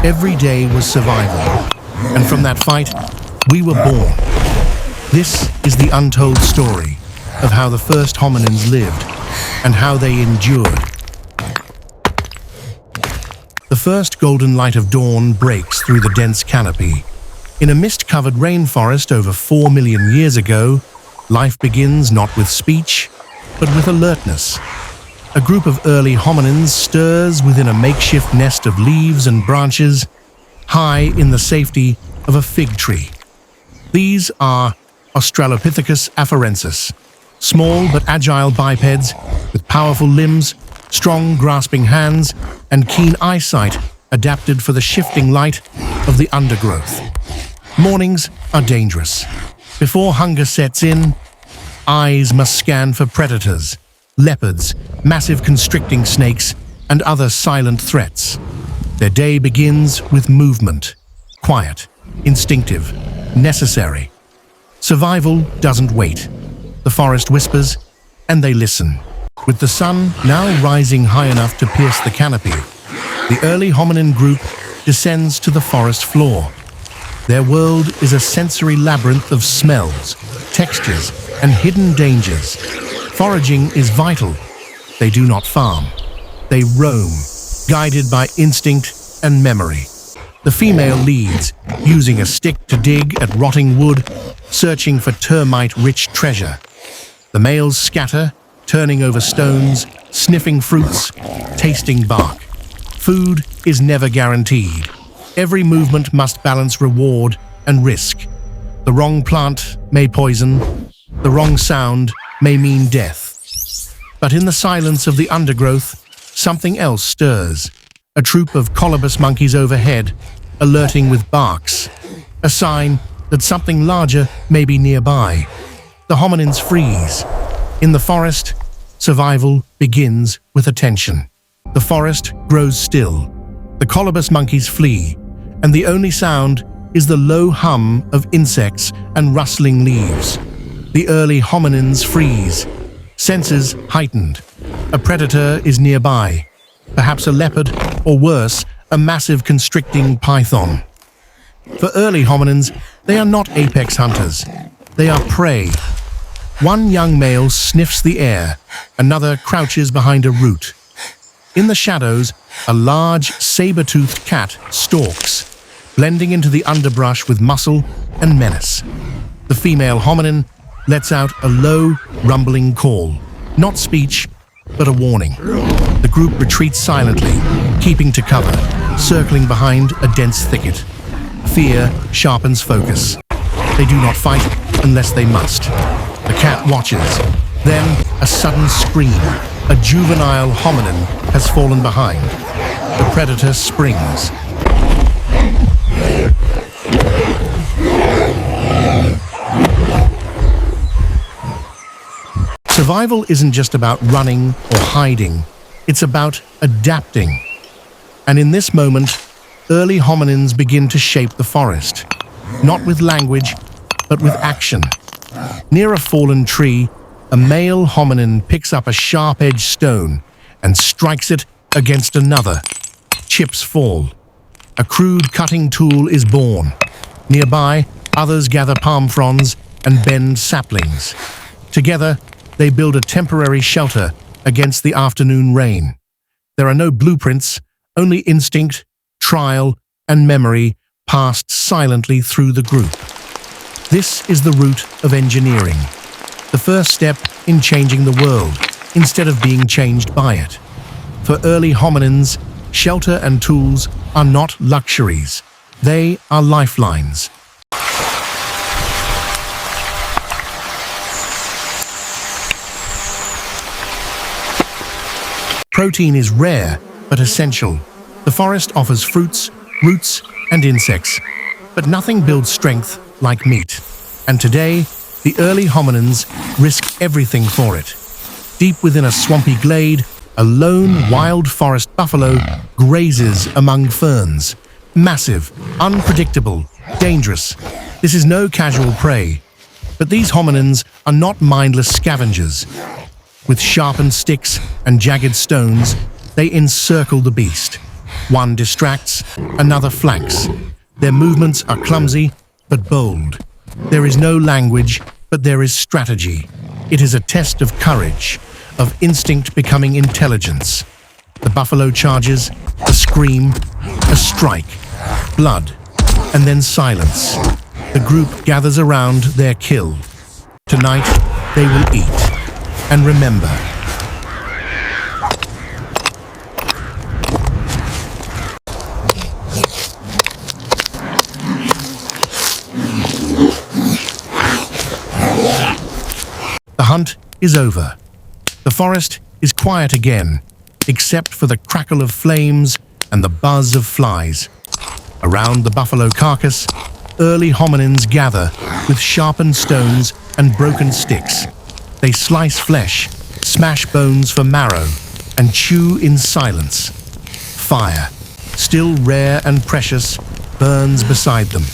Every day was survival, and from that fight, we were born. This is the untold story of how the first hominins lived and how they endured. The first golden light of dawn breaks through the dense canopy. In a mist-covered rainforest over 4 million years ago, life begins not with speech, but with alertness. A group of early hominins stirs within a makeshift nest of leaves and branches, high in the safety of a fig tree. These are Australopithecus afarensis, small but agile bipeds with powerful limbs, strong grasping hands, and keen eyesight adapted for the shifting light of the undergrowth. Mornings are dangerous. Before hunger sets in, eyes must scan for predators, leopards, massive constricting snakes, and other silent threats. Their day begins with movement, quiet, instinctive, necessary. Survival doesn't wait. The forest whispers, and they listen. With the sun now rising high enough to pierce the canopy, the early hominin group descends to the forest floor. Their world is a sensory labyrinth of smells, textures, and hidden dangers. Foraging is vital. They do not farm. They roam, guided by instinct and memory. The female leads, using a stick to dig at rotting wood, searching for termite-rich treasure. The males scatter, turning over stones, sniffing fruits, tasting bark. Food is never guaranteed. Every movement must balance reward and risk. The wrong plant may poison, the wrong sound may mean death. But in the silence of the undergrowth, something else stirs. A troop of colobus monkeys overhead, alerting with barks. A sign that something larger may be nearby. The hominins freeze. In the forest, survival begins with attention. The forest grows still. The colobus monkeys flee, and the only sound is the low hum of insects and rustling leaves. The early hominins freeze, senses heightened. A predator is nearby, perhaps a leopard, or worse, a massive constricting python. For early hominins, they are not apex hunters. They are prey. One young male sniffs the air, another crouches behind a root. In the shadows, a large, saber-toothed cat stalks, blending into the underbrush with muscle and menace. The female hominin lets out a low, rumbling call, not speech, but a warning. The group retreats silently, keeping to cover, circling behind a dense thicket. Fear sharpens focus. They do not fight unless they must. The cat watches. Then a sudden scream. A juvenile hominin has fallen behind. The predator springs. Survival isn't just about running or hiding. It's about adapting. And in this moment, early hominins begin to shape the forest. Not with language, but with action. Near a fallen tree, a male hominin picks up a sharp-edged stone and strikes it against another. Chips fall. A crude cutting tool is born. Nearby, others gather palm fronds and bend saplings. Together, they build a temporary shelter against the afternoon rain. There are no blueprints, only instinct, trial, and memory passed silently through the group. This is the root of engineering, the first step in changing the world, instead of being changed by it. For early hominins, shelter and tools are not luxuries. They are lifelines. Protein is rare, but essential. The forest offers fruits, roots, and insects, but nothing builds strength like meat. And today, the early hominins risk everything for it. Deep within a swampy glade, a lone wild forest buffalo grazes among ferns. Massive, unpredictable, dangerous. This is no casual prey. But these hominins are not mindless scavengers. With sharpened sticks and jagged stones, they encircle the beast. One distracts, another flanks. Their movements are clumsy, but bold. There is no language, but there is strategy. It is a test of courage, of instinct becoming intelligence. The buffalo charges, a scream, a strike, blood, and then silence. The group gathers around their kill. Tonight, they will eat. And remember, the hunt is over. The forest is quiet again, except for the crackle of flames and the buzz of flies. Around the buffalo carcass, early hominins gather with sharpened stones and broken sticks. They slice flesh, smash bones for marrow, and chew in silence. Fire, still rare and precious, burns beside them.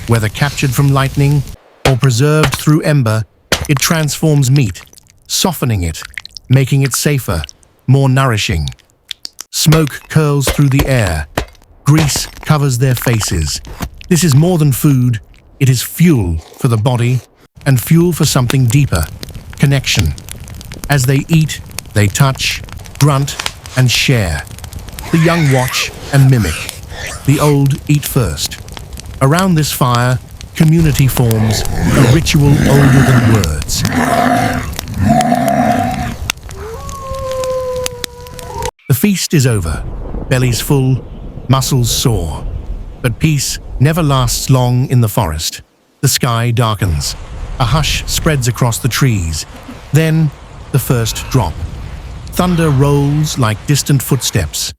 Whether captured from lightning or preserved through ember, it transforms meat, softening it, making it safer, more nourishing. Smoke curls through the air. Grease covers their faces. This is more than food. It is fuel for the body and fuel for something deeper, connection. As they eat, they touch, grunt, and share. The young watch and mimic. The old eat first. Around this fire, community forms, a ritual older than words. The feast is over, bellies full, muscles sore. But peace never lasts long in the forest. The sky darkens. A hush spreads across the trees. Then, the first drop. Thunder rolls like distant footsteps,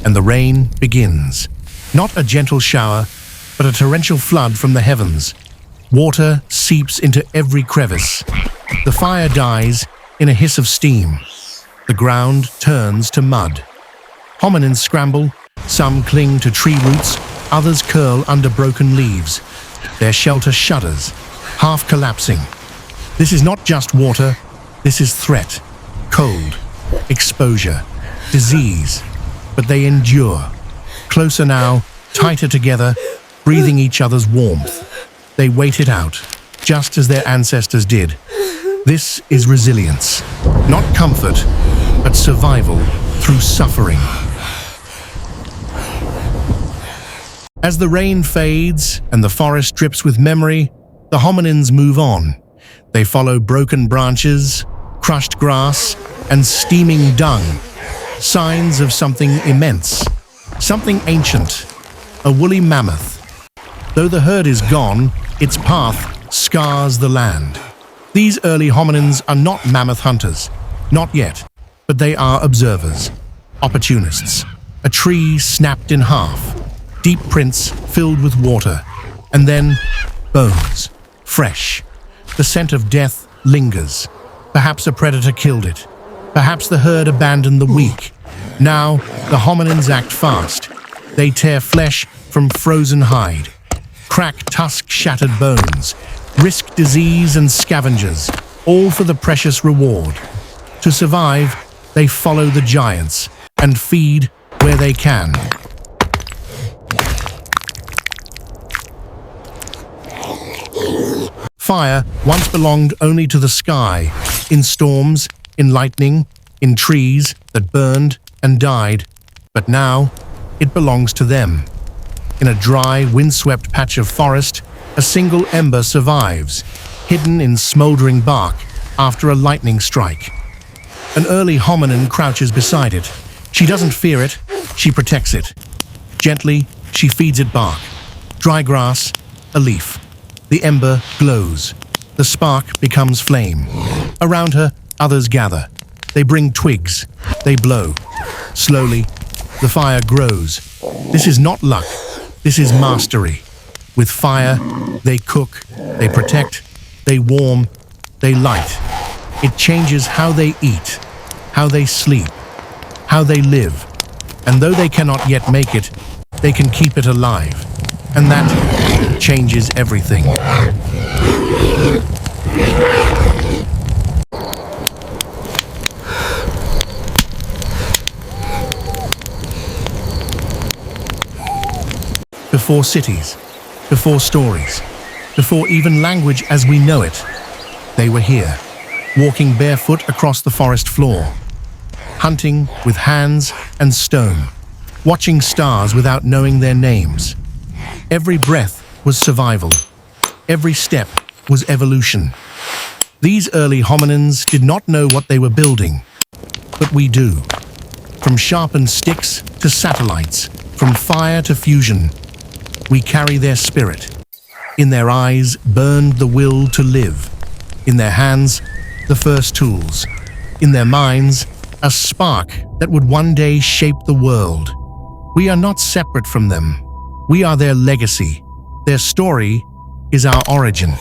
and the rain begins. Not a gentle shower, but a torrential flood from the heavens. Water seeps into every crevice. The fire dies in a hiss of steam. The ground turns to mud. Hominins scramble, some cling to tree roots, others curl under broken leaves. Their shelter shudders, half collapsing. This is not just water, this is threat, cold, exposure, disease. But they endure. Closer now, tighter together, breathing each other's warmth. They wait it out, just as their ancestors did. This is resilience, not comfort, but survival through suffering. As the rain fades and the forest drips with memory, the hominins move on. They follow broken branches, crushed grass, and steaming dung, signs of something immense, something ancient, a woolly mammoth. Though the herd is gone, its path scars the land. These early hominins are not mammoth hunters, not yet, but they are observers, opportunists. A tree snapped in half, deep prints filled with water, and then bones, fresh. The scent of death lingers. Perhaps a predator killed it. Perhaps the herd abandoned the weak. Now, the hominins act fast. They tear flesh from frozen hide, crack tusk-shattered bones, risk disease and scavengers, all for the precious reward. To survive, they follow the giants and feed where they can. Fire once belonged only to the sky, in storms, in lightning, in trees that burned and died, but now it belongs to them. In a dry, windswept patch of forest, a single ember survives, hidden in smoldering bark after a lightning strike. An early hominin crouches beside it. She doesn't fear it, she protects it. Gently, she feeds it bark, dry grass, a leaf. The ember glows. The spark becomes flame. Around her, others gather. They bring twigs. They blow. Slowly, the fire grows. This is not luck. This is mastery. With fire, they cook, they protect, they warm, they light. It changes how they eat, how they sleep, how they live. And though they cannot yet make it, they can keep it alive. And that changes everything. Before cities, before stories, before even language as we know it, they were here, walking barefoot across the forest floor, hunting with hands and stone, watching stars without knowing their names. Every breath was survival. Every step was evolution. These early hominins did not know what they were building, but we do. From sharpened sticks to satellites, from fire to fusion, we carry their spirit. In their eyes burned the will to live. In their hands, the first tools. In their minds, a spark that would one day shape the world. We are not separate from them. We are their legacy. Their story is our origin.